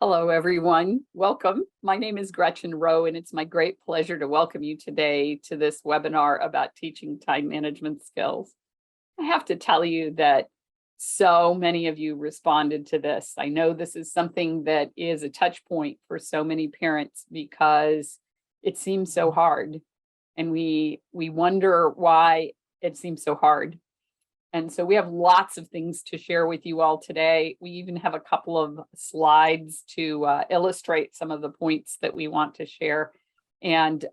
Hello, everyone. Welcome. My name is Gretchen Rowe, and it's my great pleasure to welcome you today to this webinar about teaching time management skills. I have to tell you that so many of you responded to this. I know this is something that is a touch point for so many parents because it seems so hard, and we wonder why it seems so hard. And so we have lots of things to share with you all today. We even have a couple of slides to illustrate some of the points that we want to share. And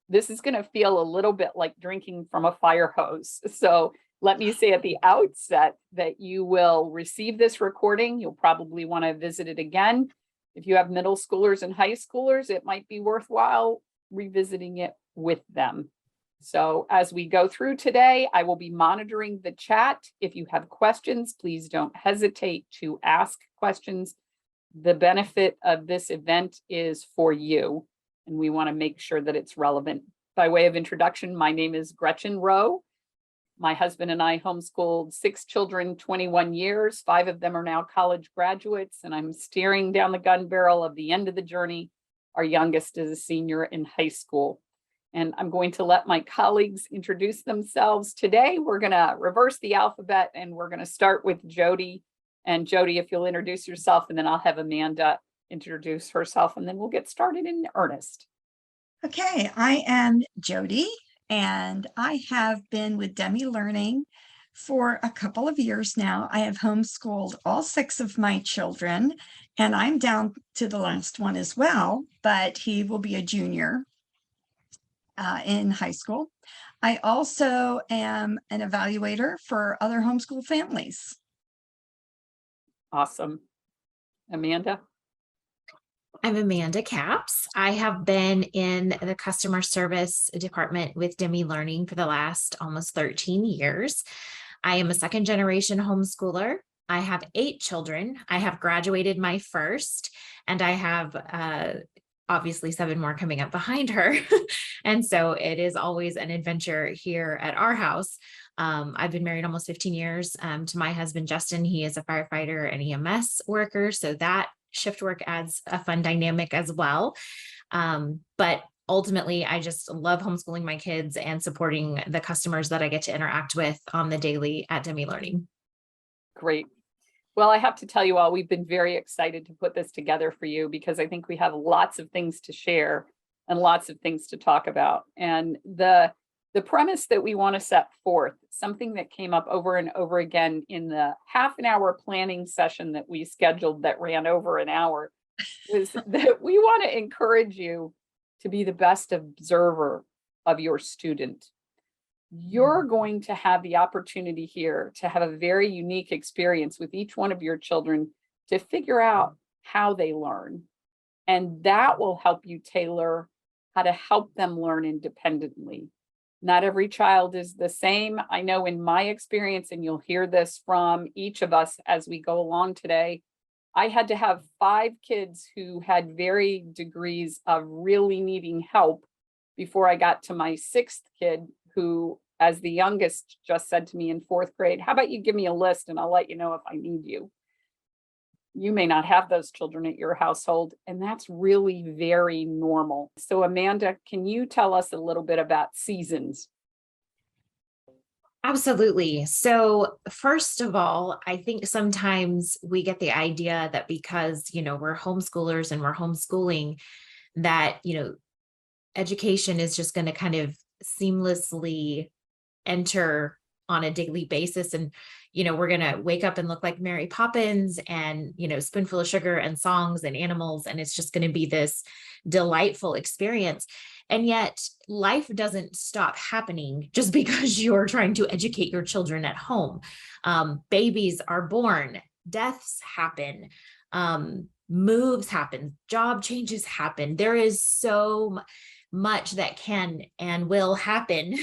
this is going to feel a little bit like drinking from a fire hose. So let me say at the outset that you will receive this recording. You'll probably want to visit it again. If you have middle schoolers and high schoolers, it might be worthwhile revisiting it with them. So as we go through today, I will be monitoring the chat. If you have questions, please don't hesitate to ask questions. The benefit of this event is for you, and we want to make sure that it's relevant. By way of introduction, my name is Gretchen Rowe. My husband and I homeschooled 6 children, 21 years. 5 of them are now college graduates, and I'm staring down the gun barrel of the end of the journey. Our youngest is a senior in high school. And I'm going to let my colleagues introduce themselves. Today, we're going to reverse the alphabet, and we're going to start with Jody. And Jody, if you'll introduce yourself, and then I'll have Amanda introduce herself, and then we'll get started in earnest. Okay, I am Jody, and I have been with Demme Learning for a couple of years now. I have homeschooled all 6 of my children, and I'm down to the last one as well, but he will be a junior in high school. I also am an evaluator for other homeschool families. Awesome. Amanda? I'm Amanda Capps. I have been in the customer service department with Demme Learning for the last almost 13 years. I am a second generation homeschooler. I have 8 children. I have graduated my first, and I have obviously 7 more coming up behind her. And so it is always an adventure here at our house. I've been married almost 15 years to my husband, Justin. He is a firefighter and EMS worker. So that shift work adds a fun dynamic as well. But ultimately, I just love homeschooling my kids and supporting the customers that I get to interact with on the daily at Demme Learning. Great. Well, I have to tell you all, we've been very excited to put this together for you because I think we have lots of things to share and lots of things to talk about. And the premise that we want to set forth, something that came up over and over again in the half an hour planning session that we scheduled that ran over an hour, was that we want to encourage you to be the best observer of your student. You're going to have the opportunity here to have a very unique experience with each one of your children to figure out how they learn. And that will help you tailor how to help them learn independently. Not every child is the same. I know in my experience, and you'll hear this from each of us as we go along today, I had to have 5 kids who had varying degrees of really needing help before I got to my 6th kid, who, as the youngest, just said to me in 4th grade, how about you give me a list and I'll let you know if I need you. You may not have those children at your household, and that's really very normal. So Amanda, can you tell us a little bit about seasons? Absolutely. So first of all, I think sometimes we get the idea that because, we're homeschoolers and we're homeschooling, that, education is just going to kind of seamlessly enter on a daily basis. And, we're going to wake up and look like Mary Poppins and, spoonful of sugar and songs and animals. And it's just going to be this delightful experience. And yet life doesn't stop happening just because you're trying to educate your children at home. Babies are born, deaths happen, moves happen, job changes happen. There is so much that can and will happen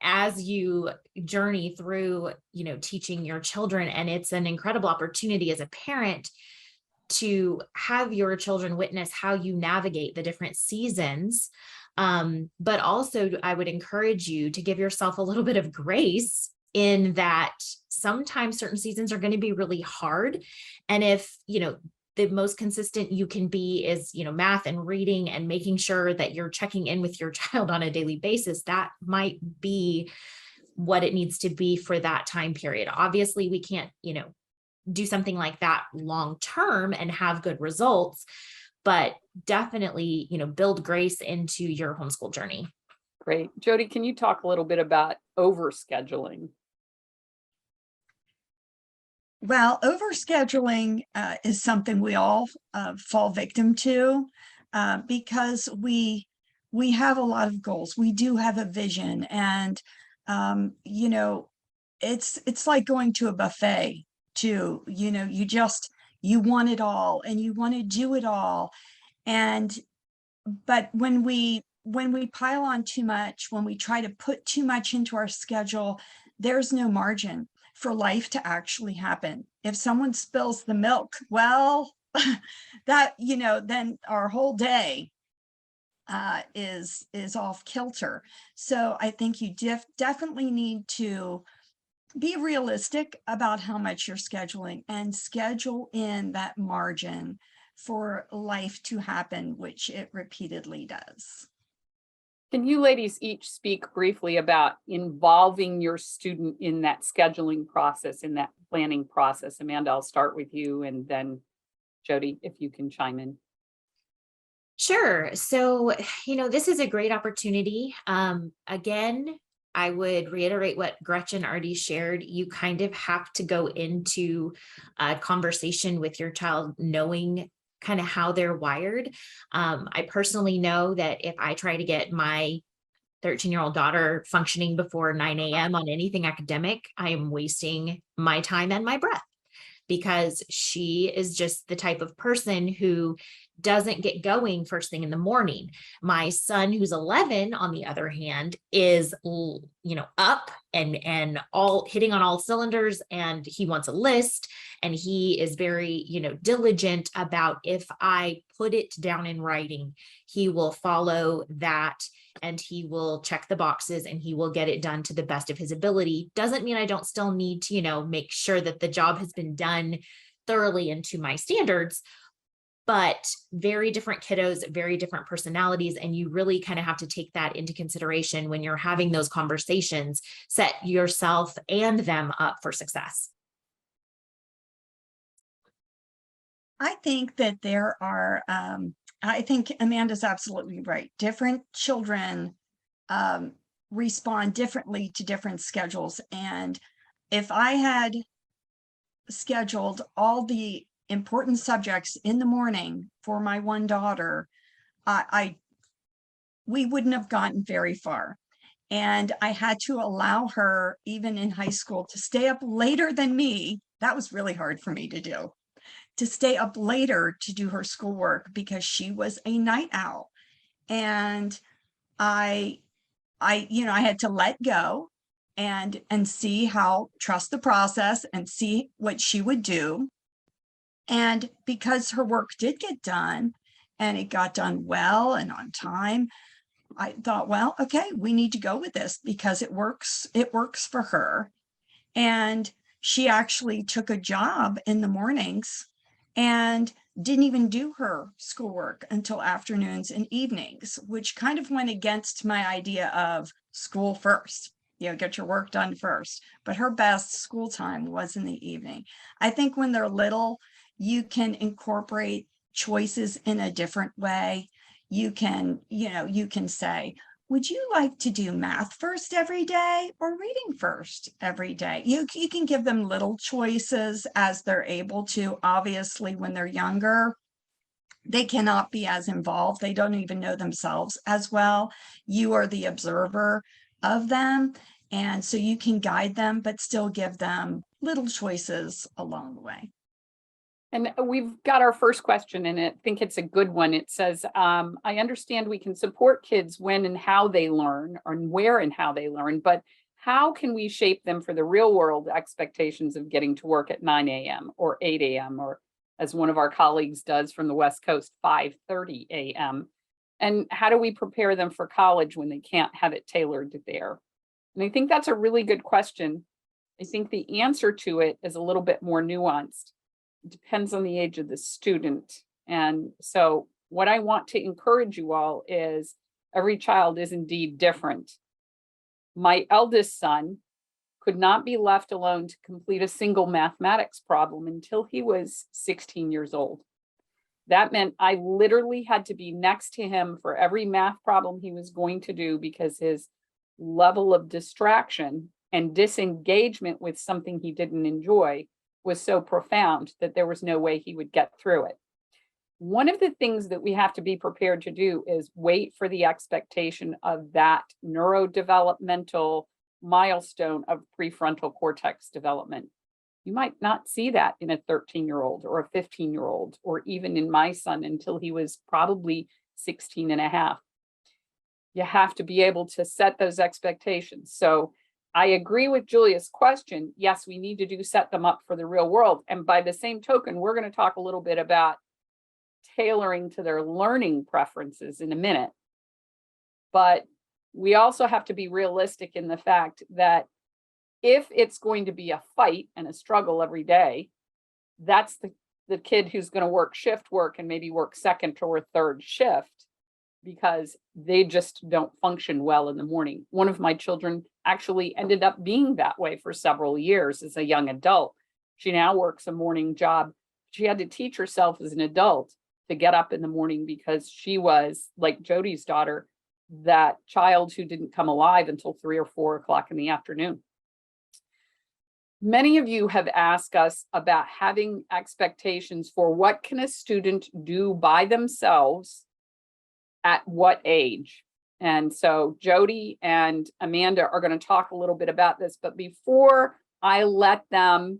as you journey through, teaching your children. And it's an incredible opportunity as a parent to have your children witness how you navigate the different seasons. But also I would encourage you to give yourself a little bit of grace in that sometimes certain seasons are going to be really hard. And if, the most consistent you can be is, math and reading and making sure that you're checking in with your child on a daily basis. That might be what it needs to be for that time period. Obviously, we can't, do something like that long term and have good results, but definitely, build grace into your homeschool journey. Great. Jody, can you talk a little bit about overscheduling? Well, overscheduling is something we all fall victim to because we have a lot of goals. We do have a vision, and it's like going to a buffet too. You want it all, and you want to do it all, and but when we pile on too much, when we try to put too much into our schedule, there's no margin for life to actually happen. If someone spills the milk, well, then our whole day is off kilter. So I think you definitely need to be realistic about how much you're scheduling and schedule in that margin for life to happen, which it repeatedly does. Can you ladies each speak briefly about involving your student in that scheduling process, in that planning process? Amanda, I'll start with you, and then Jody, if you can chime in. Sure. So, this is a great opportunity. Again, I would reiterate what Gretchen already shared. You kind of have to go into a conversation with your child knowing kind of how they're wired. I personally know that if I try to get my 13-year-old daughter functioning before 9 a.m. on anything academic, I am wasting my time and my breath, because she is just the type of person who doesn't get going first thing in the morning. My son, who's 11, on the other hand, is, up and all hitting on all cylinders, and he wants a list, and he is very, diligent about, if I put it down in writing, he will follow that, and he will check the boxes, and he will get it done to the best of his ability. Doesn't mean I don't still need to, make sure that the job has been done thoroughly and to my standards, but very different kiddos, very different personalities. And you really kind of have to take that into consideration when you're having those conversations, set yourself and them up for success. I think that there are, I think Amanda's absolutely right. Different children respond differently to different schedules. And if I had scheduled all the important subjects in the morning for my one daughter, we wouldn't have gotten very far. And I had to allow her, even in high school, to stay up later than me. That was really hard for me to do, to stay up later to do her schoolwork, because she was a night owl. And I had to let go and trust the process and see what she would do. And because her work did get done, and it got done well and on time, I thought, well, okay, we need to go with this because it works for her. And she actually took a job in the mornings and didn't even do her schoolwork until afternoons and evenings, which kind of went against my idea of school first. Get your work done first. But her best school time was in the evening. I think when they're little, you can incorporate choices in a different way. You can say, would you like to do math first every day or reading first every day? You can give them little choices as they're able to. Obviously, when they're younger, they cannot be as involved. They don't even know themselves as well. You are the observer of them. And so you can guide them, but still give them little choices along the way. And we've got our first question, and I think it's a good one. It says, I understand we can support kids when and how they learn, or where and how they learn, but how can we shape them for the real world expectations of getting to work at 9 a.m. or 8 a.m. or, as one of our colleagues does from the West Coast, 5:30 a.m. And how do we prepare them for college when they can't have it tailored there? And I think that's a really good question. I think the answer to it is a little bit more nuanced. depends on the age of the student. And so what I want to encourage you all is every child is indeed different. My eldest son could not be left alone to complete a single mathematics problem until he was 16 years old. That meant I literally had to be next to him for every math problem he was going to do because his level of distraction and disengagement with something he didn't enjoy was so profound that there was no way he would get through it. One of the things that we have to be prepared to do is wait for the expectation of that neurodevelopmental milestone of prefrontal cortex development. You might not see that in a 13-year-old or a 15-year-old, or even in my son until he was probably 16 and a half. You have to be able to set those expectations. So I agree with Julia's question. Yes, we need to set them up for the real world. And by the same token, we're going to talk a little bit about tailoring to their learning preferences in a minute. But we also have to be realistic in the fact that if it's going to be a fight and a struggle every day, that's the kid who's going to work shift work and maybe work second or third shift because they just don't function well in the morning. One of my children actually ended up being that way for several years as a young adult. She now works a morning job. She had to teach herself as an adult to get up in the morning because she was, like Jody's daughter, that child who didn't come alive until 3 or 4 o'clock in the afternoon. Many of you have asked us about having expectations for what can a student do by themselves at what age. And so Jody and Amanda are going to talk a little bit about this, but before I let them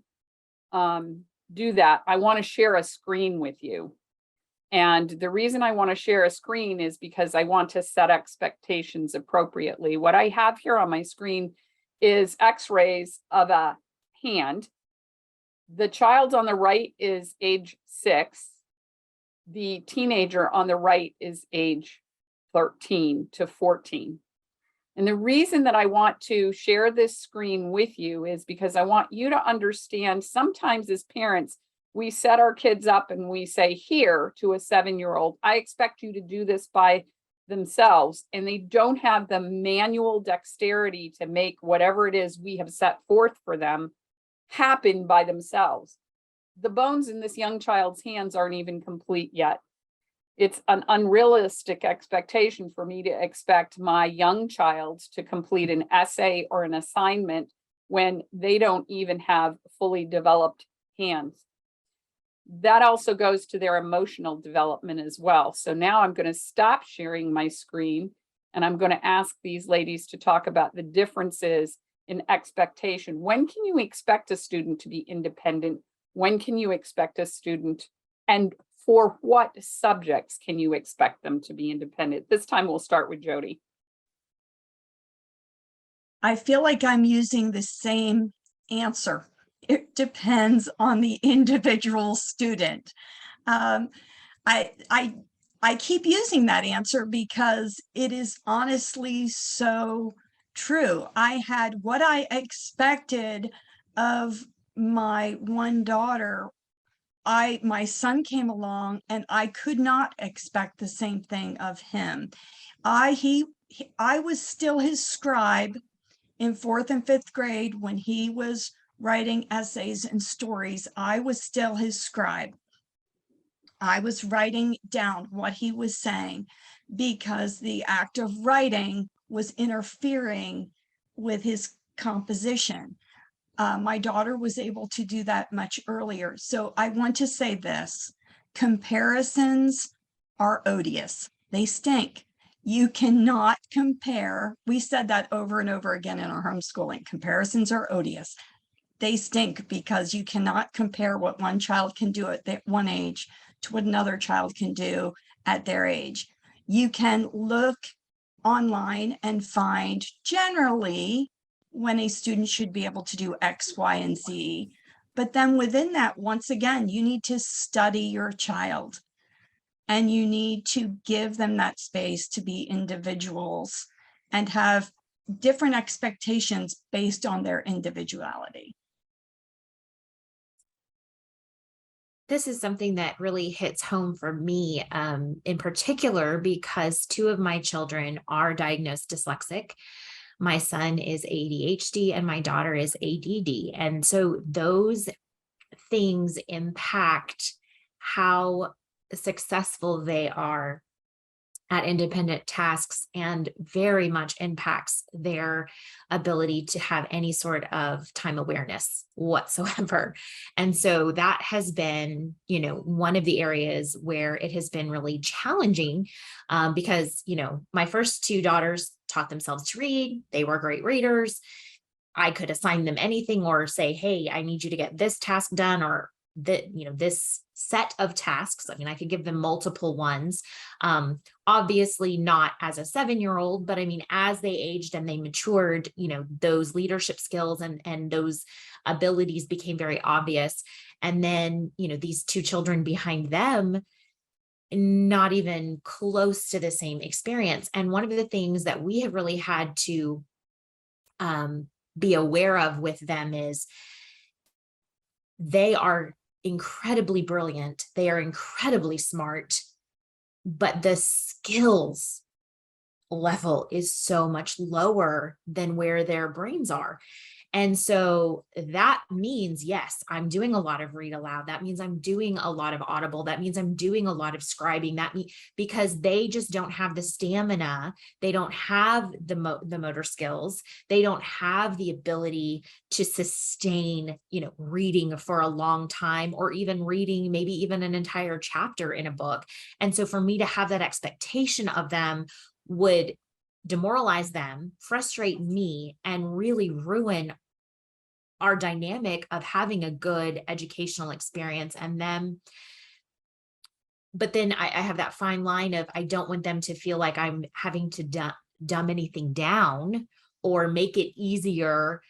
do that, I want to share a screen with you. And the reason I want to share a screen is because I want to set expectations appropriately. What I have here on my screen is x-rays of a hand. The child on the right is age 6. The teenager on the right is age 13 to 14. And the reason that I want to share this screen with you is because I want you to understand sometimes as parents, we set our kids up and we say here to a 7-year-old, I expect you to do this by themselves. And they don't have the manual dexterity to make whatever it is we have set forth for them happen by themselves. The bones in this young child's hands aren't even complete yet. It's an unrealistic expectation for me to expect my young child to complete an essay or an assignment when they don't even have fully developed hands. That also goes to their emotional development as well. So now I'm going to stop sharing my screen and I'm going to ask these ladies to talk about the differences in expectation. When can you expect a student to be independent? When can you expect a student, and for what subjects can you expect them to be independent? This time we'll start with Jody. I feel like I'm using the same answer. It depends on the individual student. I keep using that answer because it is honestly so true. I had what I expected of my one daughter. My son came along and I could not expect the same thing of him. I was still his scribe in 4th and 5th grade when he was writing essays and stories. I was still his scribe. I was writing down what he was saying because the act of writing was interfering with his composition. My daughter was able to do that much earlier. So I want to say this: comparisons are odious. They stink. You cannot compare. We said that over and over again in our homeschooling. Comparisons are odious. They stink because you cannot compare what one child can do at that one age to what another child can do at their age. You can look online and find generally when a student should be able to do X, Y, and Z. But then within that, once again, you need to study your child and you need to give them that space to be individuals and have different expectations based on their individuality. this is something that really hits home for me, in particular, because two of my children are diagnosed dyslexic. My son is ADHD and my daughter is ADD. And so those things impact how successful they are at independent tasks and very much impacts their ability to have any sort of time awareness whatsoever. And so that has been, one of the areas where it has been really challenging, because, my first two daughters taught themselves to read. They were great readers. I could assign them anything or say, hey, I need you to get this task done, or that, this set of tasks. I mean, I could give them multiple ones. Obviously not as a 7-year-old, but I mean, as they aged and they matured, those leadership skills and those abilities became very obvious. And then, these two children behind them, not even close to the same experience. And one of the things that we have really had to be aware of with them is they are incredibly brilliant. They are incredibly smart, but the skills level is so much lower than where their brains are. And so that means, yes, I'm doing a lot of read aloud. That means I'm doing a lot of audible. That means I'm doing a lot of scribing. Because they just don't have the stamina. They don't have the motor skills. They don't have the ability to sustain, reading for a long time, or even reading maybe even an entire chapter in a book. And so for me to have that expectation of them would demoralize them, frustrate me, and really ruin our dynamic of having a good educational experience and them. But then I have that fine line of, I don't want them to feel like I'm having to dumb anything down or make it easier.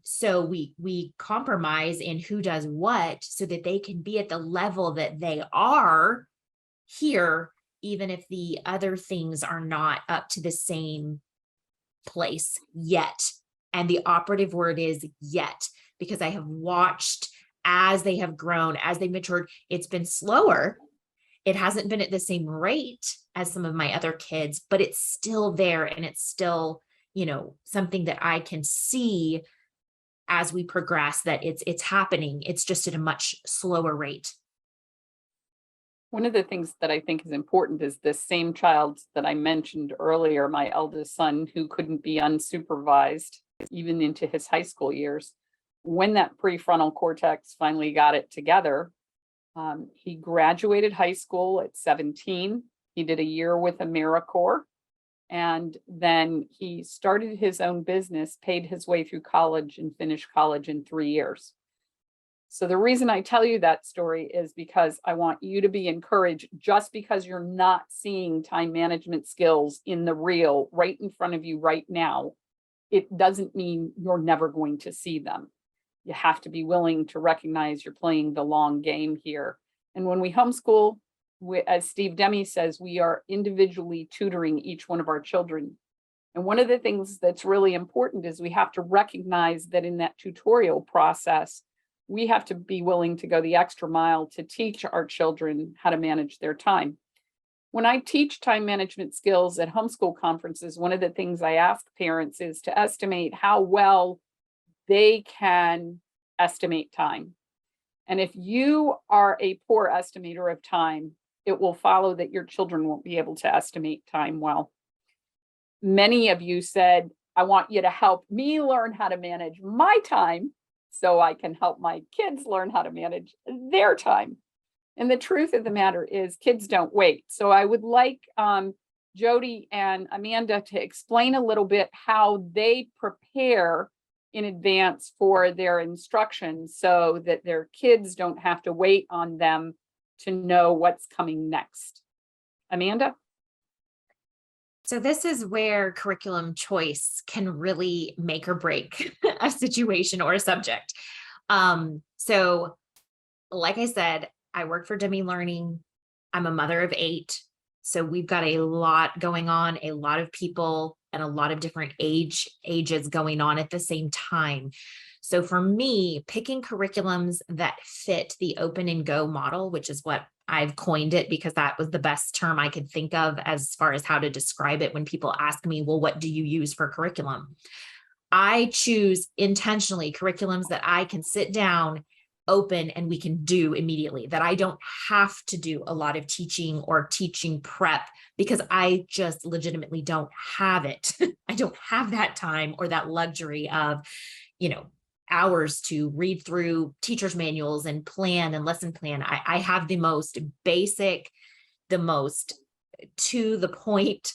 So we compromise in who does what so that they can be at the level that they are here, even if the other things are not up to the same place yet. And the operative word is yet, because I have watched as they have grown, as they matured. It's been slower. It hasn't been at the same rate as some of my other kids, but it's still there. And it's still, something that I can see as we progress, that it's happening. It's just at a much slower rate. One of the things that I think is important is this same child that I mentioned earlier, my eldest son, who couldn't be unsupervised even into his high school years. When that prefrontal cortex finally got it together, he graduated high school at 17. He did a year with AmeriCorps, and then he started his own business, paid his way through college, and finished college in 3 years. So the reason I tell you that story is because I want you to be encouraged. Just because you're not seeing time management skills in the real right in front of you right now, it doesn't mean you're never going to see them. You have to be willing to recognize you're playing the long game here. And when we homeschool, as Steve Demme says, we are individually tutoring each one of our children. And one of the things that's really important is we have to recognize that in that tutorial process, we have to be willing to go the extra mile to teach our children how to manage their time. When I teach time management skills at homeschool conferences, one of the things I ask parents is to estimate how well they can estimate time. And if you are a poor estimator of time, it will follow that your children won't be able to estimate time well. Many of you said, I want you to help me learn how to manage my time so I can help my kids learn how to manage their time. And the truth of the matter is kids don't wait. So I would like Jody and Amanda to explain a little bit how they prepare in advance for their instruction so that their kids don't have to wait on them to know what's coming next. Amanda? So this is where curriculum choice can really make or break a situation or a subject. So like I said, I work for Demme Learning. I'm a mother of 8. So we've got a lot going on, a lot of people and a lot of different ages going on at the same time. So for me, picking curriculums that fit the open and go model, which is what I've coined it because that was the best term I could think of as far as how to describe it when people ask me, well, what do you use for curriculum? I choose intentionally curriculums that I can sit down, open, and we can do immediately, that I don't have to do a lot of teaching or teaching prep because I just legitimately don't have it. I don't have that time or that luxury of, hours to read through teachers' manuals and plan and lesson plan. I have the most basic, the most to the point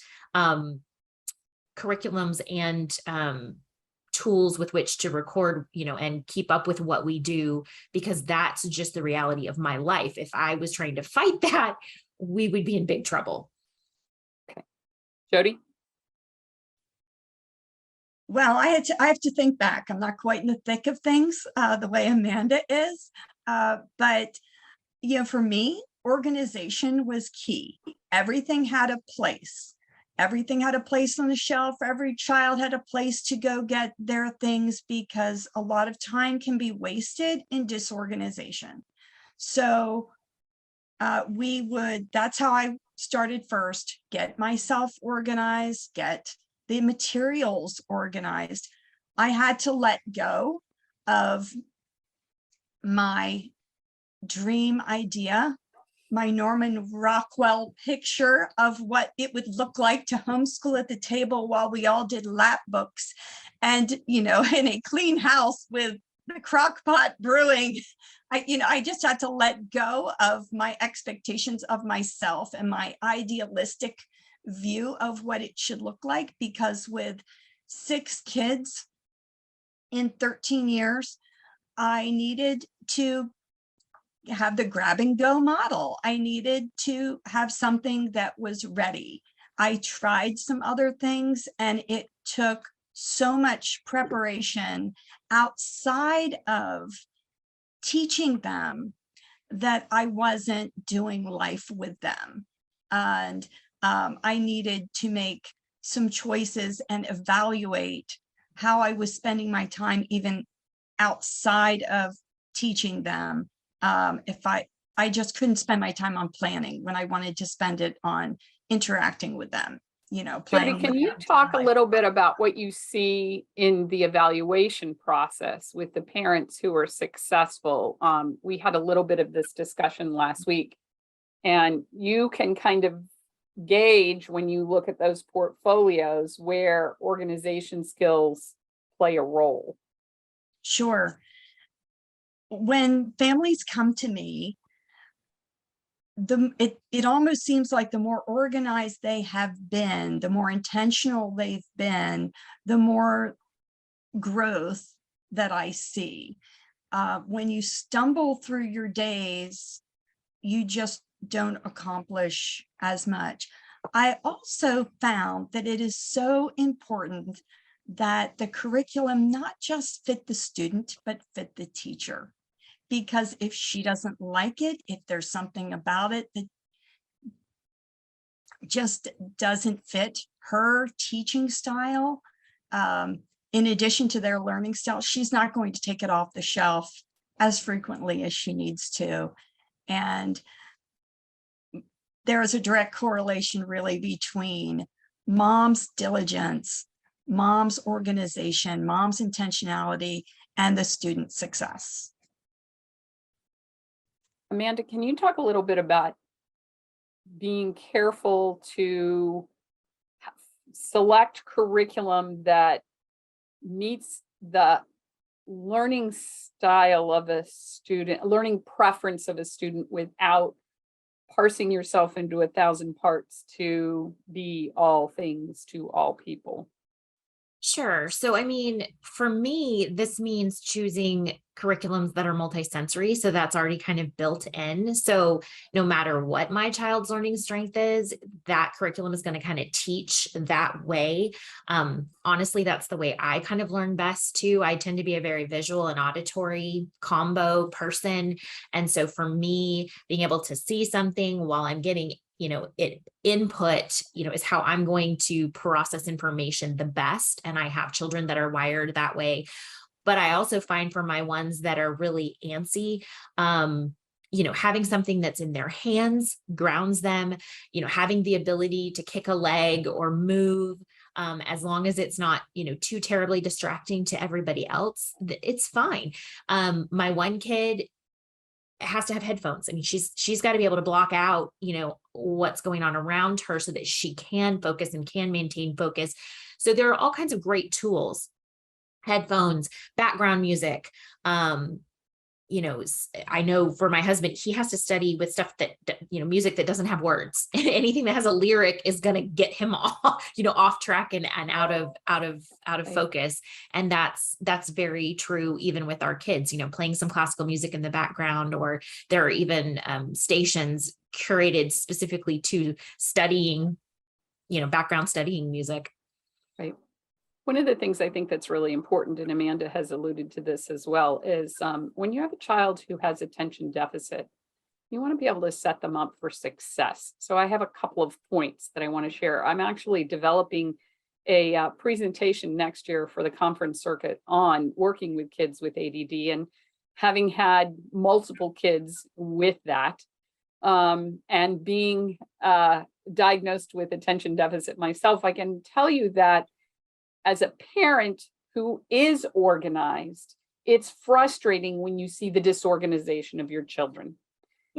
curriculums and tools with which to record, and keep up with what we do, because that's just the reality of my life. If I was trying to fight that, we would be in big trouble. Okay. Jody? Well, I have to think back. I'm not quite in the thick of things the way Amanda is. But, for me, organization was key. Everything had a place. Everything had a place on the shelf. Every child had a place to go get their things, because a lot of time can be wasted in disorganization. So that's how I started first, get myself organized, get the materials organized. I had to let go of my dream idea, my Norman Rockwell picture of what it would look like to homeschool at the table while we all did lap books and, in a clean house with the crock pot brewing. I just had to let go of my expectations of myself and my idealistic view of what it should look like, because with 6 kids in 13 years, I needed to have the grab and go model. I needed to have something that was ready. I tried some other things, and it took so much preparation outside of teaching them that I wasn't doing life with them. And I needed to make some choices and evaluate how I was spending my time, even outside of teaching them. If I just couldn't spend my time on planning when I wanted to spend it on interacting with them, Jody, playing. can you talk a little bit about what you see in the evaluation process with the parents who are successful? We had a little bit of this discussion last week, and you can kind of gauge when you look at those portfolios where organization skills play a role. Sure. When families come to me, it almost seems like the more organized they have been, the more intentional they've been, the more growth that I see. When you stumble through your days, you just don't accomplish as much. I also found that it is so important that the curriculum not just fit the student, but fit the teacher. Because if she doesn't like it, if there's something about it that just doesn't fit her teaching style, in addition to their learning style, she's not going to take it off the shelf as frequently as she needs to. And there is a direct correlation really between mom's diligence, mom's organization, mom's intentionality, and the student's success. Amanda, can you talk a little bit about being careful to select curriculum that meets the learning style of a student, learning preference of a student, without parsing yourself into 1,000 parts to be all things to all people? Sure. So, for me, this means choosing curriculums that are multisensory. So that's already kind of built in. So no matter what my child's learning strength is, that curriculum is going to kind of teach that way. Honestly, that's the way I kind of learn best too. I tend to be a very visual and auditory combo person. And so for me, being able to see something while I'm getting input, is how I'm going to process information the best. And I have children that are wired that way. But I also find for my ones that are really antsy, having something that's in their hands grounds them, having the ability to kick a leg or move, as long as it's not, too terribly distracting to everybody else, it's fine. My one kid has to have headphones. I mean, she's got to be able to block out, what's going on around her so that she can focus and can maintain focus. So there are all kinds of great tools, headphones, background music. I know for my husband, he has to study with stuff that, music that doesn't have words. Anything that has a lyric is going to get him off track and out of Right. focus. And that's very true even with our kids, playing some classical music in the background, or there are even stations curated specifically to studying, background studying music. Right. One of the things I think that's really important, and Amanda has alluded to this as well, is when you have a child who has attention deficit, you want to be able to set them up for success. So I have a couple of points that I want to share. I'm actually developing a presentation next year for the conference circuit on working with kids with ADD, and having had multiple kids with that, and being diagnosed with attention deficit myself, I can tell you that as a parent who is organized, it's frustrating when you see the disorganization of your children.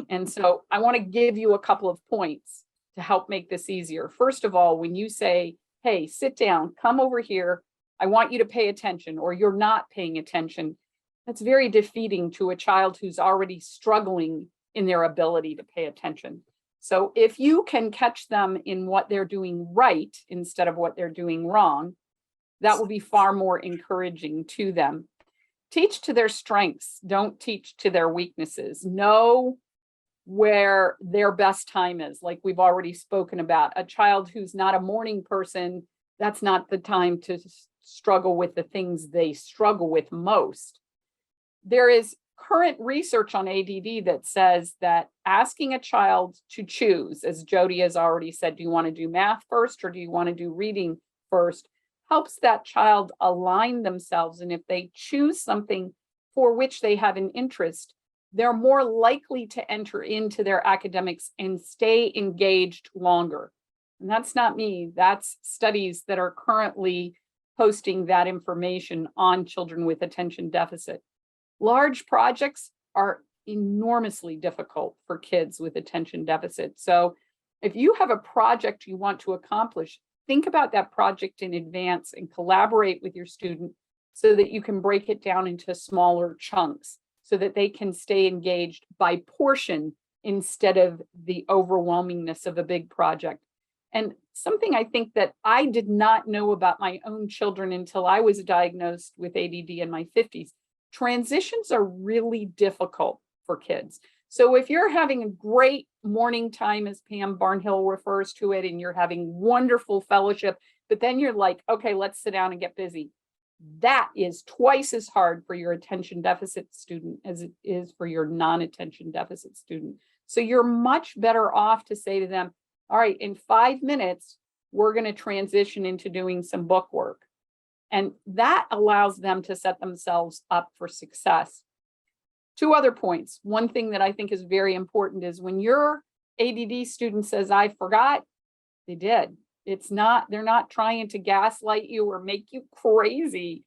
And so I want to give you a couple of points to help make this easier. First of all, when you say, hey, sit down, come over here, I want you to pay attention, or you're not paying attention, that's very defeating to a child who's already struggling in their ability to pay attention. So if you can catch them in what they're doing right instead of what they're doing wrong, that will be far more encouraging to them. Teach to their strengths, don't teach to their weaknesses. Know where their best time is, like we've already spoken about. A child who's not a morning person, that's not the time to struggle with the things they struggle with most. There is current research on ADD that says that asking a child to choose, as Jody has already said, do you want to do math first or do you want to do reading first, helps that child align themselves. And if they choose something for which they have an interest, they're more likely to enter into their academics and stay engaged longer. And that's not me, that's studies that are currently posting that information on children with attention deficit. Large projects are enormously difficult for kids with attention deficit. So if you have a project you want to accomplish, think about that project in advance and collaborate with your student so that you can break it down into smaller chunks so that they can stay engaged by portion instead of the overwhelmingness of a big project. And something I think that I did not know about my own children until I was diagnosed with ADD in my 50s, transitions are really difficult for kids. So if you're having a great morning time, as Pam Barnhill refers to it, and you're having wonderful fellowship, but then you're like, okay, let's sit down and get busy. That is twice as hard for your attention deficit student as it is for your non-attention deficit student. So you're much better off to say to them, all right, in 5 minutes, we're going to transition into doing some book work. And that allows them to set themselves up for success. 2 other points. One thing that I think is very important is when your ADD student says, I forgot, they did. They're not trying to gaslight you or make you crazy.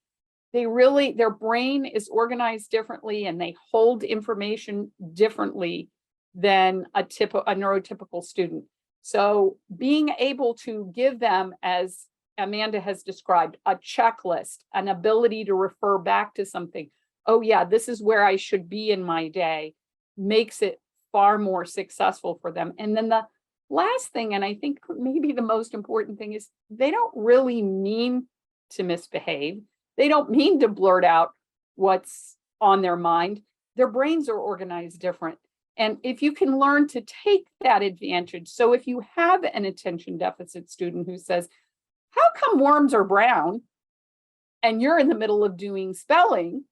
Their brain is organized differently and they hold information differently than a neurotypical student. So being able to give them, as Amanda has described, a checklist, an ability to refer back to something. Oh yeah, this is where I should be in my day, makes it far more successful for them. And then the last thing, and I think maybe the most important thing, is they don't really mean to misbehave. They don't mean to blurt out what's on their mind. Their brains are organized different. And if you can learn to take that advantage, so if you have an attention deficit student who says, how come worms are brown? And you're in the middle of doing spelling,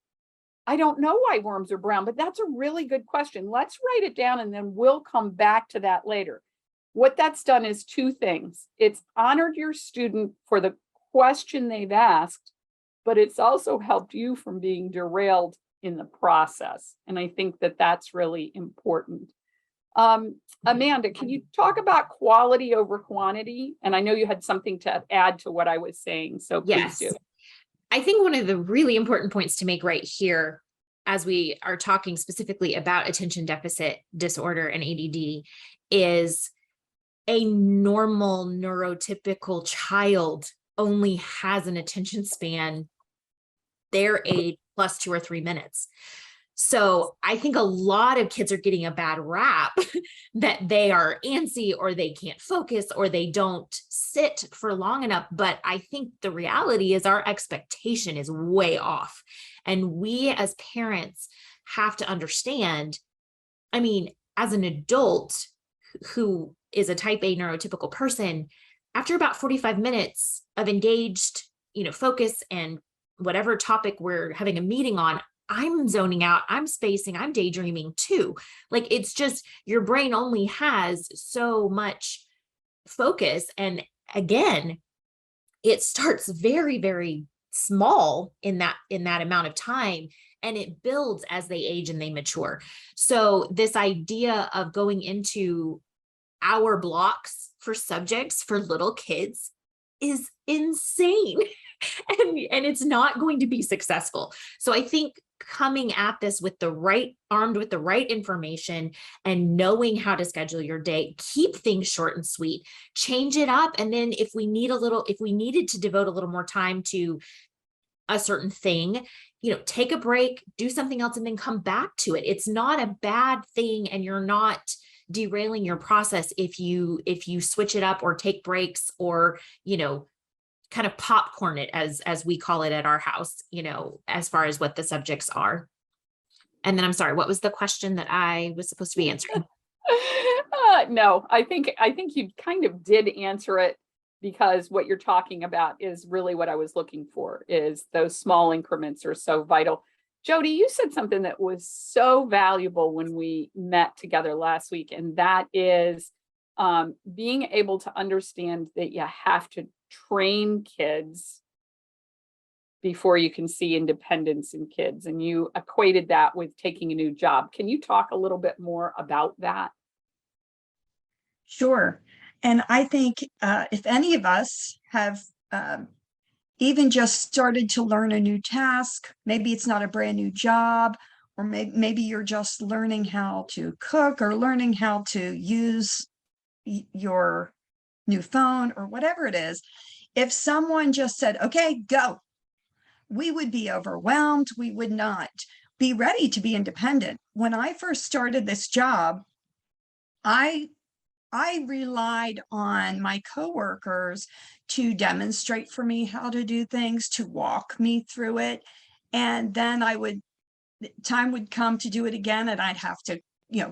I don't know why worms are brown, but that's a really good question. Let's write it down and then we'll come back to that later. what that's done is two things. It's honored your student for the question they've asked, but it's also helped you from being derailed in the process. And I think that that's really important. Amanda, can you talk about quality over quantity? And I know you had something to add to what I was saying, so please Yes. do. I think one of the really important points to make right here, as we are talking specifically about attention deficit disorder and ADD, is a normal neurotypical child only has an attention span their age plus 2 or 3 minutes. So I think a lot of kids are getting a bad rap that they are antsy or they can't focus or they don't sit for long enough. But I think the reality is our expectation is way off. And we as parents have to understand, I mean, as an adult who is a type A neurotypical person, after about 45 minutes of engaged, focus and whatever topic we're having a meeting on, I'm zoning out, I'm spacing, I'm daydreaming too. Like, it's just your brain only has so much focus. And again, it starts very, very small in that amount of time, and it builds as they age and they mature. So this idea of going into hour blocks for subjects for little kids is insane. And it's not going to be successful. So I think coming at this with armed with the right information and knowing how to schedule your day, keep things short and sweet, change it up. And then if we needed to devote a little more time to a certain thing, take a break, do something else, and then come back to it. It's not a bad thing. And you're not derailing your process if you switch it up or take breaks or, kind of popcorn it as we call it at our house, as far as what the subjects are. And then I'm sorry, what was the question that I was supposed to be answering? No, I think you kind of did answer it, because what you're talking about is really what I was looking for, is those small increments are so vital. Jody, you said something that was so valuable when we met together last week, and that is being able to understand that you have to train kids before you can see independence in kids. And you equated that with taking a new job. Can you talk a little bit more about that? Sure. And I think if any of us have even just started to learn a new task, maybe it's not a brand new job, or maybe you're just learning how to cook or learning how to use your new phone or whatever it is. If someone just said, okay, go, we would be overwhelmed. We would not be ready to be independent. When I first started this job, I relied on my coworkers to demonstrate for me how to do things, to walk me through it. And then time would come to do it again, and I'd have to,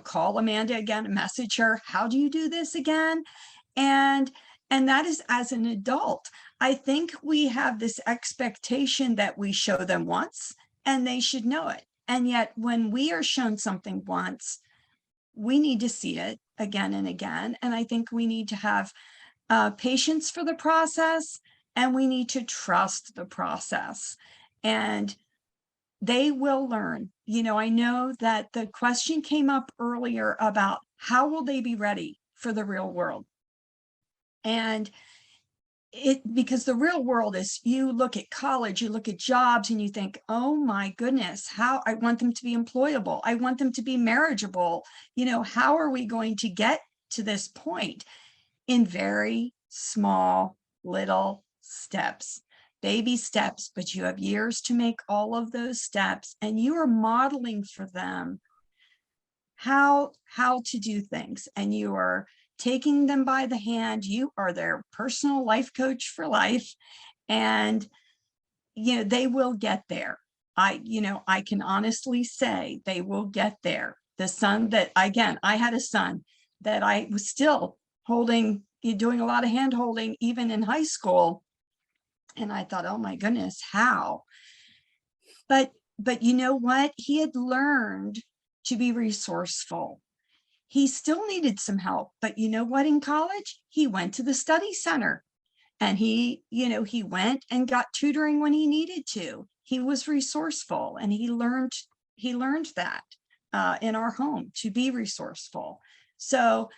call Amanda again and message her, how do you do this again? And that is as an adult. I think we have this expectation that we show them once and they should know it. And yet when we are shown something once, we need to see it again and again. And I think we need to have patience for the process, and we need to trust the process. And they will learn. I know that the question came up earlier about how will they be ready for the real world? And because the real world is, you look at college, you look at jobs, and you think, oh my goodness, how I want them to be employable. I want them to be marriageable. How are we going to get to this point? In very small little steps, baby steps, but you have years to make all of those steps, and you are modeling for them how to do things, and you are taking them by the hand. You are their personal life coach for life, and they will get there. I can honestly say they will get there. The son that, again, I had a son that I was still holding, doing a lot of hand holding even in high school, and I thought, oh my goodness, how? But you know what? He had learned to be resourceful. He still needed some help, but you know what? In college, he went to the study center and he went and got tutoring when he needed to. He was resourceful and he learned that in our home to be resourceful. So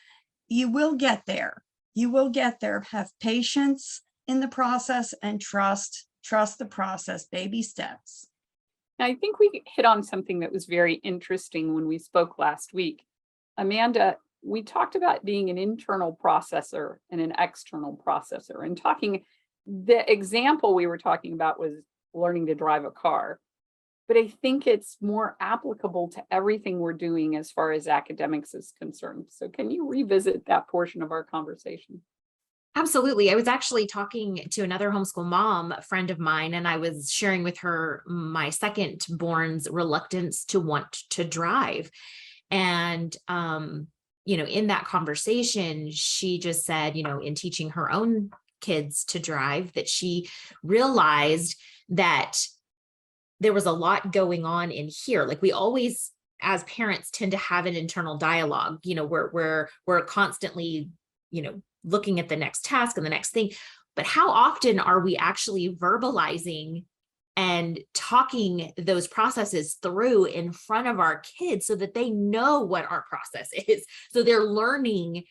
you will get there. You will get there. Have patience in the process and trust the process, baby steps. I think we hit on something that was very interesting when we spoke last week. Amanda, we talked about being an internal processor and an external processor, and the example we were talking about was learning to drive a car. But I think it's more applicable to everything we're doing as far as academics is concerned. So can you revisit that portion of our conversation? Absolutely. I was actually talking to another homeschool mom, a friend of mine, and I was sharing with her my second born's reluctance to want to drive. And, in that conversation, she just said, in teaching her own kids to drive, that she realized that there was a lot going on in here. Like we always, as parents, tend to have an internal dialogue, where we're constantly, looking at the next task and the next thing. But how often are we actually verbalizing and talking those processes through in front of our kids so that they know what our process is? So they're learning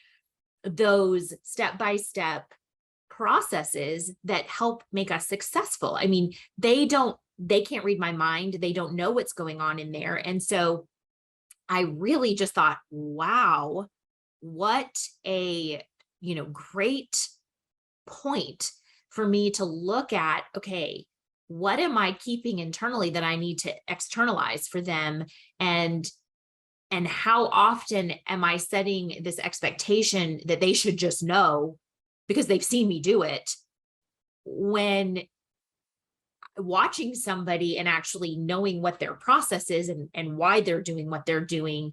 those step-by-step processes that help make us successful. I mean, they can't read my mind. They don't know what's going on in there. And so I really just thought, wow, what a great point for me to look at. Okay, what am I keeping internally that I need to externalize for them? And how often am I setting this expectation that they should just know because they've seen me do it, when watching somebody and actually knowing what their process is and why they're doing what they're doing.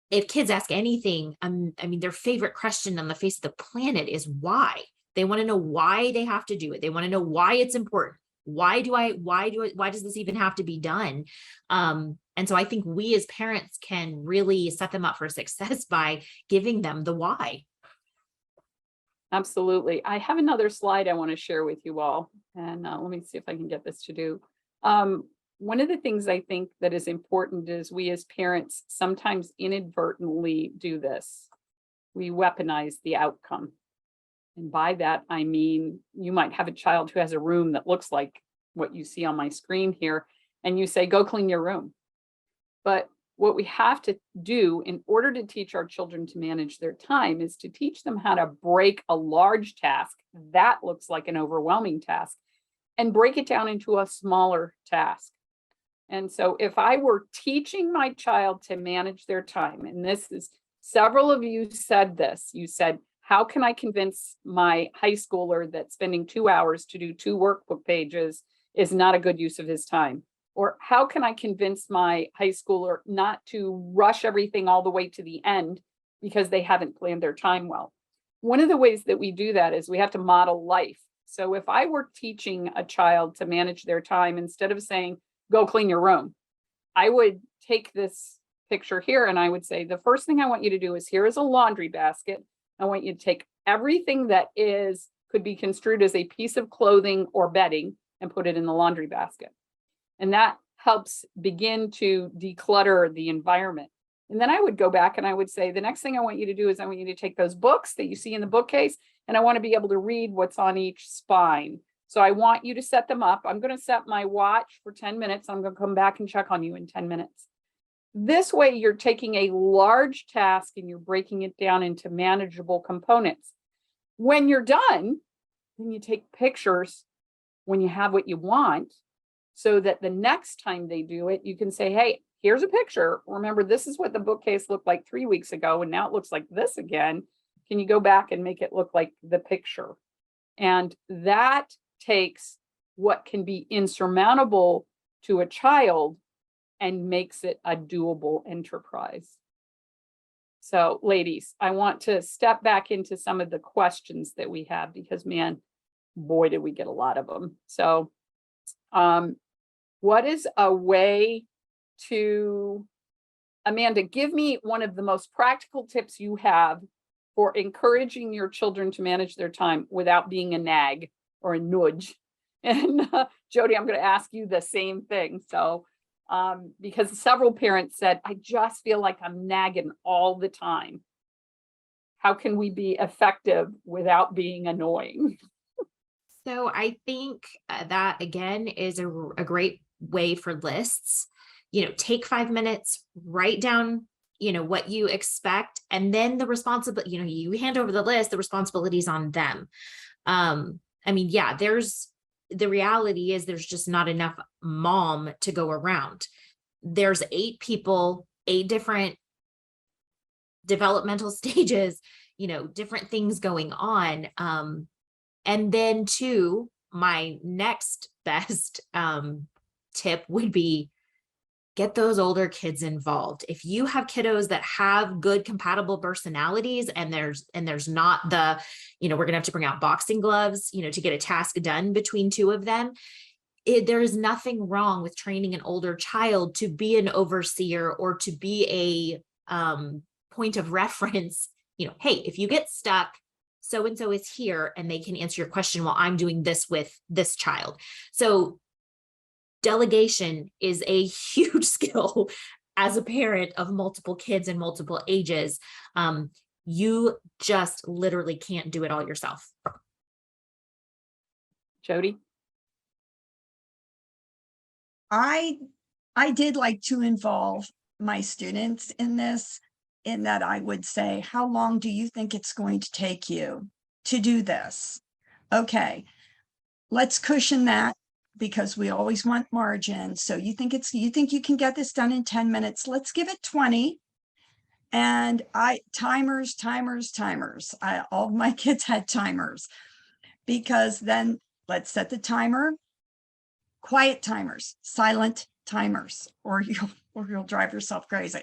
If kids ask anything, their favorite question on the face of the planet is why. They want to know why they have to do it. They want to know why it's important. Why does this even have to be done? And so I think we as parents can really set them up for success by giving them the why. Absolutely. I have another slide I want to share with you all. And let me see if I can get this to do. One of the things I think that is important is we as parents sometimes inadvertently do this. We weaponize the outcome. And by that, I mean, you might have a child who has a room that looks like what you see on my screen here, and you say, go clean your room. But what we have to do in order to teach our children to manage their time is to teach them how to break a large task that looks like an overwhelming task and break it down into a smaller task. And so if I were teaching my child to manage their time, and several of you said this, you said, how can I convince my high schooler that spending 2 hours to do 2 workbook pages is not a good use of his time? Or how can I convince my high schooler not to rush everything all the way to the end because they haven't planned their time well? One of the ways that we do that is we have to model life. So if I were teaching a child to manage their time, instead of saying, go clean your room, I would take this picture here and I would say, the first thing I want you to do is, here is a laundry basket. I want you to take everything that could be construed as a piece of clothing or bedding and put it in the laundry basket. And that helps begin to declutter the environment. And then I would go back and I would say, the next thing I want you to do is I want you to take those books that you see in the bookcase, and I want to be able to read what's on each spine. So I want you to set them up. I'm going to set my watch for 10 minutes. I'm going to come back and check on you in 10 minutes. This way, you're taking a large task and you're breaking it down into manageable components. When you're done, then you take pictures when you have what you want, so that the next time they do it, you can say, hey, here's a picture. Remember, this is what the bookcase looked like 3 weeks ago, and now it looks like this again. Can you go back and make it look like the picture? And that takes what can be insurmountable to a child and makes it a doable enterprise. So ladies, I want to step back into some of the questions that we have, because man, boy, did we get a lot of them. So what is a way to Amanda, give me one of the most practical tips you have for encouraging your children to manage their time without being a nag or a nudge. And Jody, I'm going to ask you the same thing. So, because several parents said, I just feel like I'm nagging all the time. How can we be effective without being annoying? So I think that again is a great way for lists. Take 5 minutes, write down, what you expect, and then the responsibility, you hand over the list, the responsibilities on them. Yeah, the reality is there's just not enough mom to go around. There's 8 people, 8 different developmental stages, different things going on. And then too, my next best tip would be get those older kids involved. If you have kiddos that have good compatible personalities and there's not the, we're gonna have to bring out boxing gloves, to get a task done between 2 of them, there is nothing wrong with training an older child to be an overseer or to be a point of reference. Hey, if you get stuck, so-and-so is here and they can answer your question while I'm doing this with this child. So delegation is a huge skill as a parent of multiple kids and multiple ages. You just literally can't do it all yourself. Jody? I did like to involve my students in this, in that I would say, how long do you think it's going to take you to do this? Okay, let's cushion that because we always want margin. So you think you can get this done in 10 minutes. Let's give it 20. And timers. All of my kids had timers, because then let's set the timer, quiet timers, silent timers, or you'll drive yourself crazy.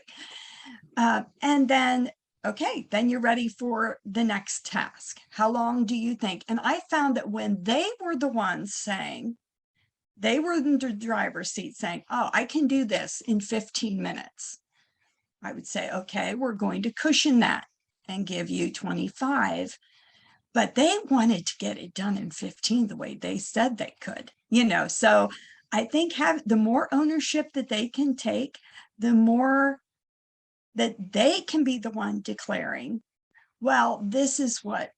And then, okay, then you're ready for the next task. How long do you think? And I found that when they were the ones saying, they were in the driver's seat saying, oh, I can do this in 15 minutes. I would say, okay, we're going to cushion that and give you 25. But they wanted to get it done in 15 the way they said they could, So I think the more ownership that they can take, the more that they can be the one declaring, well, this is what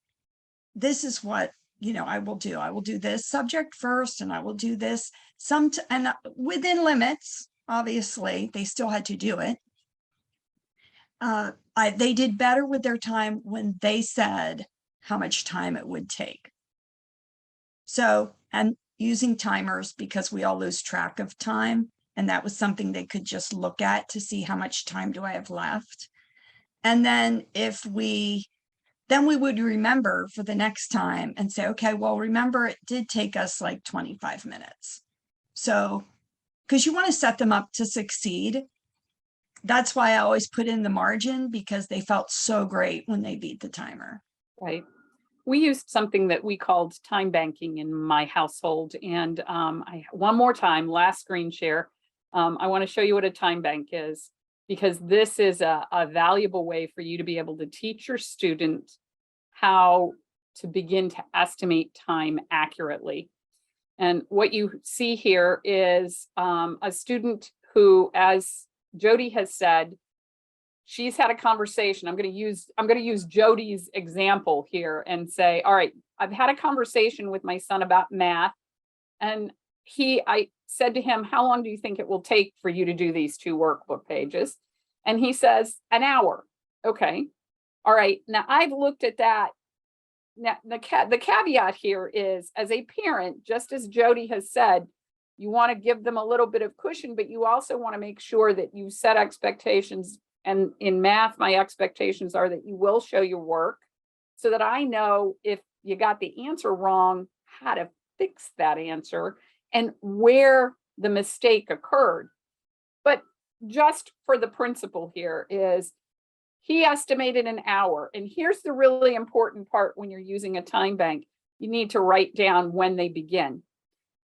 I will do. I will do this subject first, and I will do this and within limits. Obviously, they still had to do it. They did better with their time when they said how much time it would take. So, and using timers, because we all lose track of time. And that was something they could just look at to see how much time do I have left. And then we would remember for the next time and say, okay, well, remember it did take us like 25 minutes. So, because you want to set them up to succeed. That's why I always put in the margin, because they felt so great when they beat the timer. Right. We used something that we called time banking in my household. And one more time, last screen share, I want to show you what a time bank is, because this is a valuable way for you to be able to teach your student how to begin to estimate time accurately. And what you see here is a student who, as Jody has said, she's had a conversation. I'm going to use Jody's example here and say, all right, I've had a conversation with my son about math. And I said to him, how long do you think it will take for you to do these 2 workbook pages? And he says, an hour. Okay. All right. Now I've looked at that. Now the caveat here is, as a parent, just as Jody has said, you want to give them a little bit of cushion, but you also want to make sure that you set expectations. And in math, my expectations are that you will show your work so that I know if you got the answer wrong, how to fix that answer and where the mistake occurred. But just for the principle here is, he estimated an hour. And here's the really important part when you're using a time bank. You need to write down when they begin.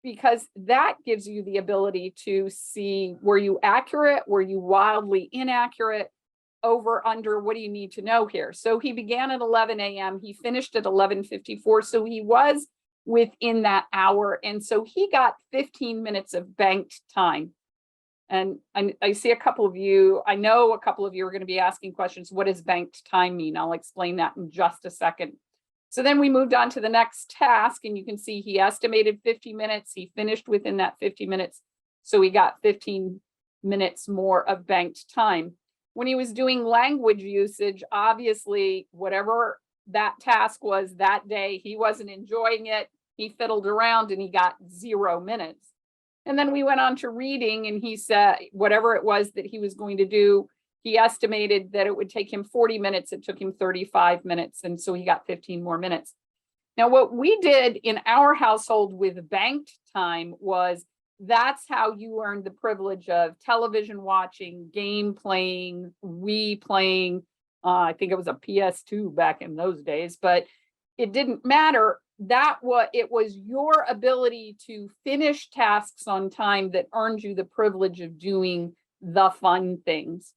because that gives you the ability to see, were you accurate? Were you wildly inaccurate? Over, under, what do you need to know here? So he began at 11 a.m. He finished at 11:54. So he was within that hour. And so he got 15 minutes of banked time. And I see a couple of you, I know a couple of you are going to be asking questions. What does banked time mean? I'll explain that in just a second. So then we moved on to the next task, and you can see he estimated 50 minutes. He finished within that 50 minutes. So he got 15 minutes more of banked time. When he was doing language usage, obviously, whatever that task was that day, he wasn't enjoying it. He fiddled around and he got 0 minutes. And then we went on to reading, and he said, whatever it was that he was going to do, he estimated that it would take him 40 minutes. It took him 35 minutes. And so he got 15 more minutes. Now, what we did in our household with banked time was, that's how you earned the privilege of television watching, game playing, Wii playing. I think it was a PS2 back in those days, but it didn't matter. It was your ability to finish tasks on time that earned you the privilege of doing the fun things.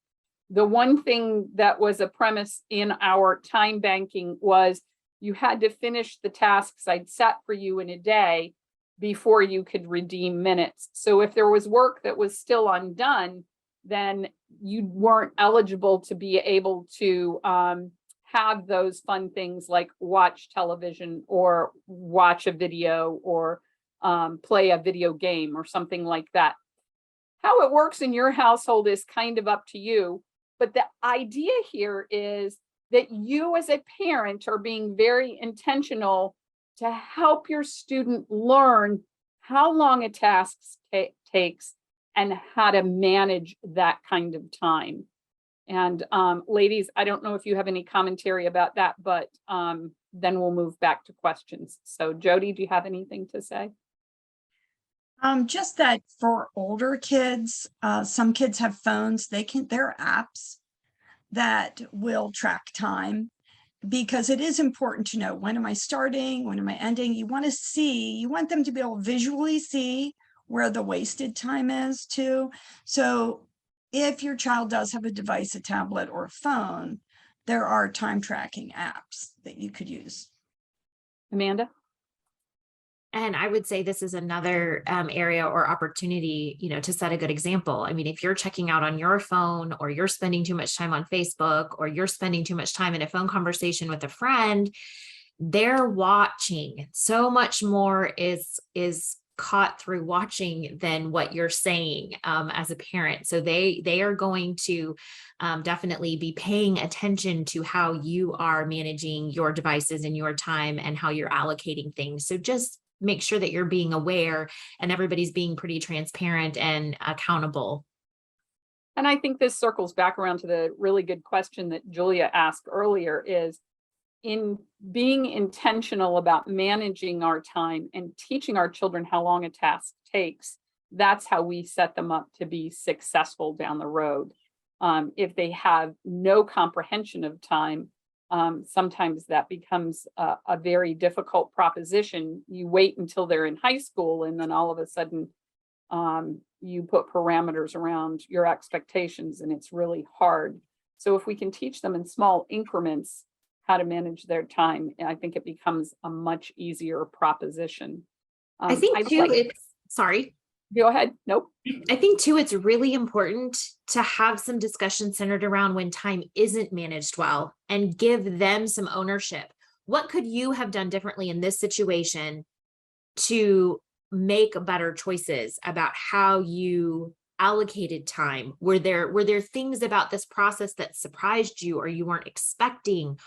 The one thing that was a premise in our time banking was you had to finish the tasks I'd set for you in a day before you could redeem minutes. So if there was work that was still undone, then you weren't eligible to be able to have those fun things like watch television or watch a video or play a video game or something like that. How it works in your household is kind of up to you. But the idea here is that you as a parent are being very intentional to help your student learn how long a task takes and how to manage that kind of time. And ladies, I don't know if you have any commentary about that, but then we'll move back to questions. So Jody, do you have anything to say? Just that for older kids, some kids have phones, there are apps that will track time, because it is important to know, when am I starting? When am I ending? You want them to be able to visually see where the wasted time is too. So if your child does have a device, a tablet or a phone, there are time tracking apps that you could use. Amanda? And I would say this is another area or opportunity, to set a good example. I mean, if you're checking out on your phone, or you're spending too much time on Facebook, or you're spending too much time in a phone conversation with a friend, they're watching. So much more is caught through watching than what you're saying as a parent. So they are going to definitely be paying attention to how you are managing your devices and your time and how you're allocating things. So just make sure that you're being aware and everybody's being pretty transparent and accountable. And I think this circles back around to the really good question that Julia asked earlier, is in being intentional about managing our time and teaching our children how long a task takes. That's how we set them up to be successful down the road. If they have no comprehension of time, sometimes that becomes a very difficult proposition. You wait until they're in high school, and then all of a sudden you put parameters around your expectations, and it's really hard. So if we can teach them in small increments how to manage their time, I think it becomes a much easier proposition. I think too, sorry. Go ahead. Nope. I think too, it's really important to have some discussion centered around when time isn't managed well, and give them some ownership. What could you have done differently in this situation to make better choices about how you allocated time? Were there things about this process that surprised you or you weren't expecting?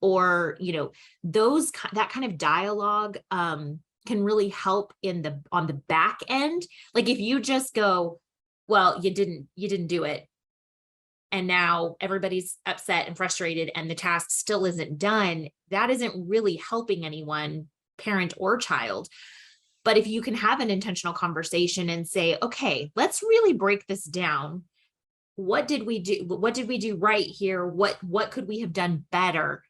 Or, that kind of dialogue can really help on the back end. Like if you just go, well, you didn't do it, and now everybody's upset and frustrated and the task still isn't done, that isn't really helping anyone, parent or child. But if you can have an intentional conversation and say, okay, let's really break this down. What did we do? What did we do right here? What could we have done better?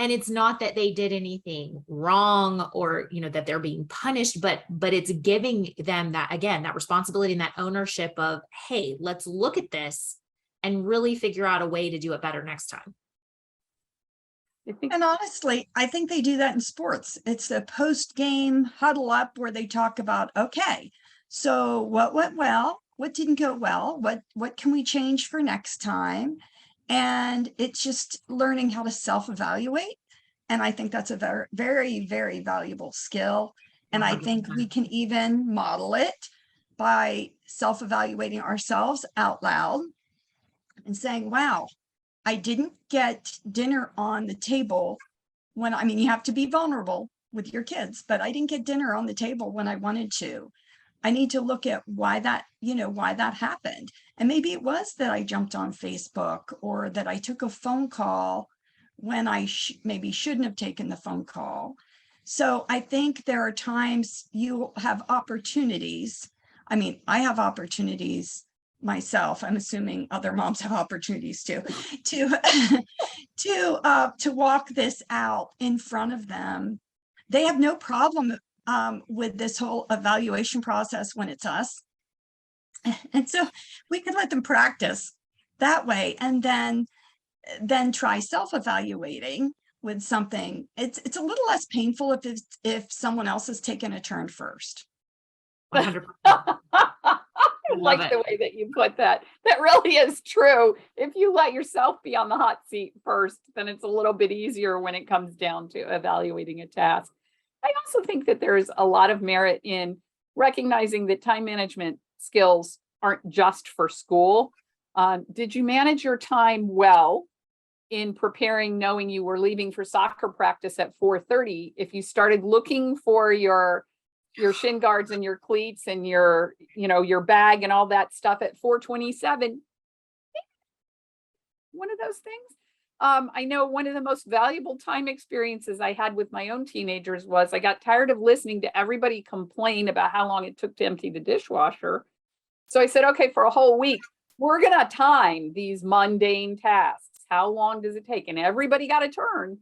And it's not that they did anything wrong or, that they're being punished, but it's giving them that, again, that responsibility and that ownership of, hey, let's look at this and really figure out a way to do it better next time. And honestly, I think they do that in sports. It's a post-game huddle up where they talk about, okay, so what went well, what didn't go well, what can we change for next time? And it's just learning how to self-evaluate. And I think that's a very, very, very valuable skill. And I think we 100%. can even model it by self-evaluating ourselves out loud and saying, wow, I didn't get dinner on the table when, I mean, you have to be vulnerable with your kids, but I didn't get dinner on the table when I wanted to. I need to look at why that, why that happened. And maybe it was that I jumped on Facebook or that I took a phone call when I maybe shouldn't have taken the phone call. So I think there are times you have opportunities. I mean, I have opportunities myself. I'm assuming other moms have opportunities too, to to walk this out in front of them. They have no problem with this whole evaluation process when it's us. And so we can let them practice that way and then try self-evaluating with something. It's a little less painful if someone else has taken a turn first. 100%. I like the way that you put that. That really is true. If you let yourself be on the hot seat first, then it's a little bit easier when it comes down to evaluating a task. I also think that there's a lot of merit in recognizing that time management skills aren't just for school. Did you manage your time well in preparing, knowing you were leaving for soccer practice at 4:30? If you started looking for your shin guards and your cleats and your bag and all that stuff at 4:27, one of those things. I know one of the most valuable time experiences I had with my own teenagers was I got tired of listening to everybody complain about how long it took to empty the dishwasher. So I said, okay, for a whole week, we're going to time these mundane tasks. How long does it take? And everybody got a turn.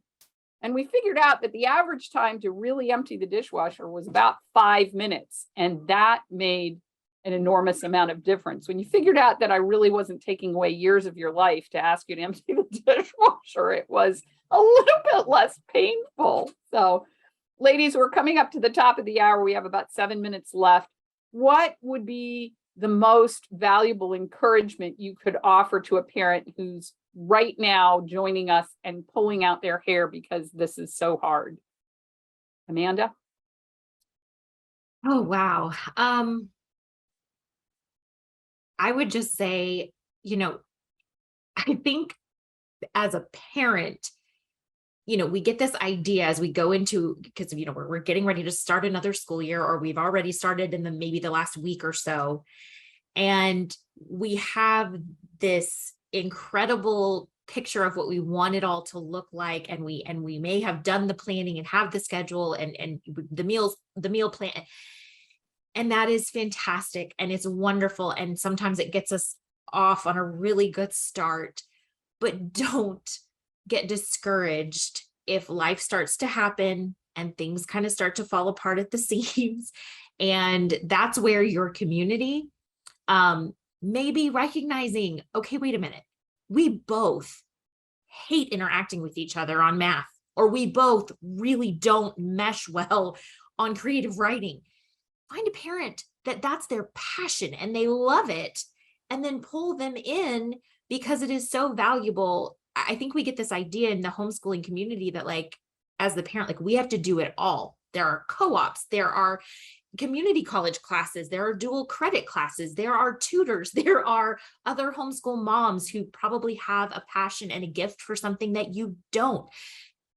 And we figured out that the average time to really empty the dishwasher was about 5 minutes. And that made an enormous amount of difference. When you figured out that I really wasn't taking away years of your life to ask you to empty the dishwasher, it was a little bit less painful. So, ladies, we're coming up to the top of the hour. We have about 7 minutes left. What would be the most valuable encouragement you could offer to a parent who's right now joining us and pulling out their hair because this is so hard? Amanda? Oh, wow. I would just say, I think as a parent, we get this idea as we go into, because, we're getting ready to start another school year, or we've already started in maybe the last week or so. And we have this incredible picture of what we want it all to look like. And we may have done the planning and have the schedule and the meal plan. And that is fantastic. And it's wonderful. And sometimes it gets us off on a really good start, but don't get discouraged if life starts to happen and things kind of start to fall apart at the seams. And that's where your community may be recognizing, okay, wait a minute. We both hate interacting with each other on math, or we both really don't mesh well on creative writing. Find a parent that's their passion and they love it, and then pull them in because it is so valuable. I think we get this idea in the homeschooling community that, like, as the parent, like, we have to do it all. There are co-ops, there are community college classes, there are dual credit classes, there are tutors, there are other homeschool moms who probably have a passion and a gift for something that you don't.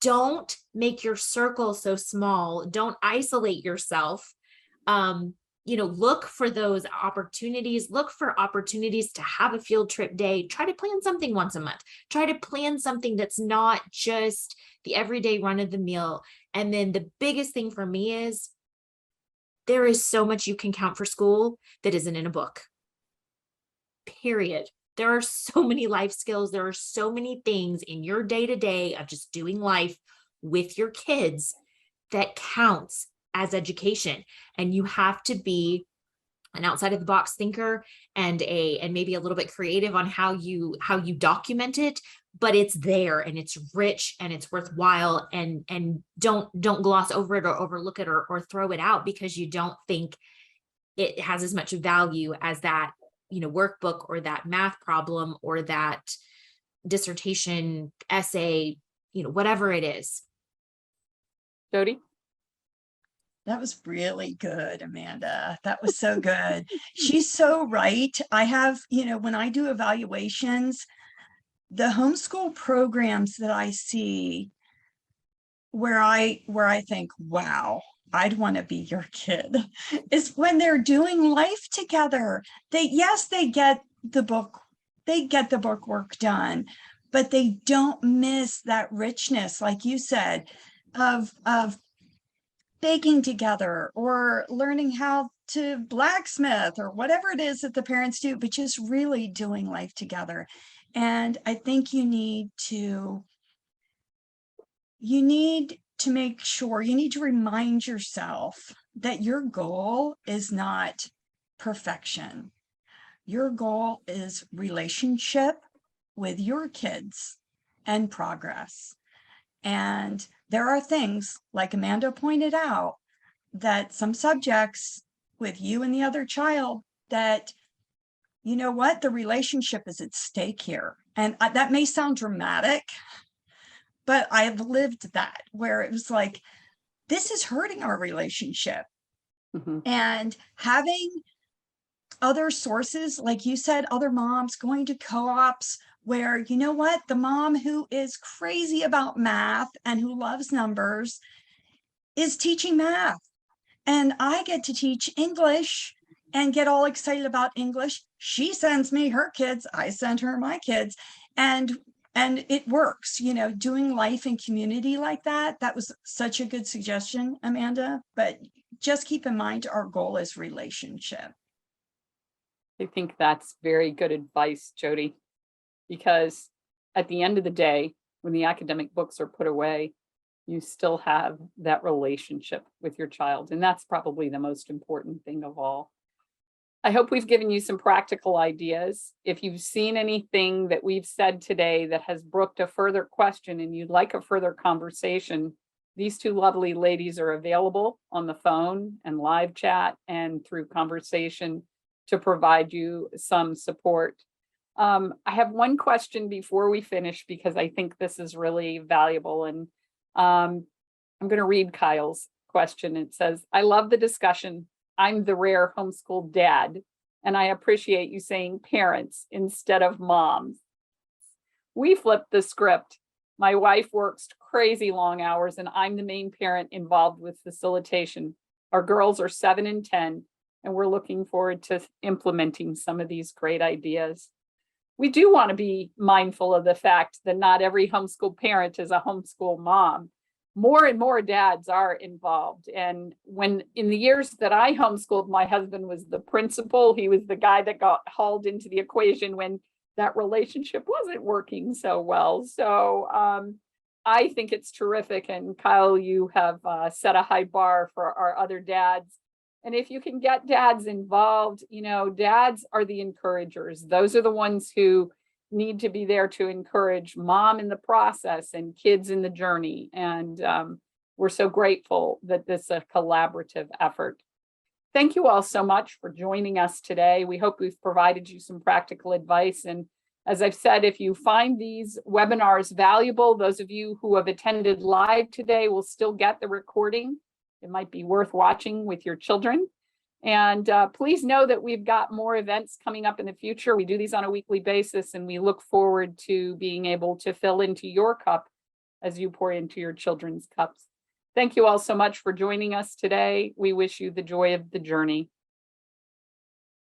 Don't make your circle so small. Don't isolate yourself. Look for those opportunities, look for opportunities to have a field trip day. Try to plan something once a month. Try to plan something that's not just the everyday run of the mill. And then the biggest thing for me is there is so much you can count for school that isn't in a book. Period. there are so many life skills. There are so many things in your day-to-day of just doing life with your kids that counts as education. And you have to be an outside of the box thinker and maybe a little bit creative on how you document it, but it's there and it's rich and it's worthwhile, and don't gloss over it or overlook it or throw it out because you don't think it has as much value as that, workbook or that math problem or that dissertation essay, whatever it is. Jody? That was really good, Amanda. That was so good. She's so right. I have, when I do evaluations, the homeschool programs that I see where I think, wow, I'd want to be your kid, is when they're doing life together. They get the book work done, but they don't miss that richness, like you said, of baking together or learning how to blacksmith or whatever it is that the parents do, but just really doing life together. And I think you need to make sure, you need to remind yourself that your goal is not perfection. Your goal is relationship with your kids and progress. And there are things, like Amanda pointed out, that some subjects with you and the other child that, the relationship is at stake here. And that may sound dramatic, but I've lived that where it was like, this is hurting our relationship. Mm-hmm. And having other sources, like you said, other moms going to co-ops where, the mom who is crazy about math and who loves numbers is teaching math. And I get to teach English and get all excited about English. She sends me her kids, I send her my kids. And it works, doing life in community like that. That was such a good suggestion, Amanda. But just keep in mind, our goal is relationship. I think that's very good advice, Jody, because at the end of the day, when the academic books are put away, you still have that relationship with your child. And that's probably the most important thing of all. I hope we've given you some practical ideas. If you've seen anything that we've said today that has brooked a further question and you'd like a further conversation, these two lovely ladies are available on the phone and live chat and through conversation to provide you some support. I have one question before we finish, because I think this is really valuable. And I'm going to read Kyle's question. It says, I love the discussion. I'm the rare homeschool dad, and I appreciate you saying parents instead of moms. We flipped the script. My wife works crazy long hours, and I'm the main parent involved with facilitation. Our girls are 7 and 10, and we're looking forward to implementing some of these great ideas. We do want to be mindful of the fact that not every homeschool parent is a homeschool mom. More and more dads are involved. And when in the years that I homeschooled, my husband was the principal. He was the guy that got hauled into the equation when that relationship wasn't working so well. So I think it's terrific. And Kyle, you have set a high bar for our other dads. And if you can get dads involved, dads are the encouragers. Those are the ones who need to be there to encourage mom in the process and kids in the journey. And we're so grateful that this is a collaborative effort. Thank you all so much for joining us today. We hope we've provided you some practical advice. And as I've said, if you find these webinars valuable, those of you who have attended live today will still get the recording. It might be worth watching with your children. And please know that we've got more events coming up in the future. We do these on a weekly basis, and we look forward to being able to fill into your cup as you pour into your children's cups. Thank you all so much for joining us today. We wish you the joy of the journey.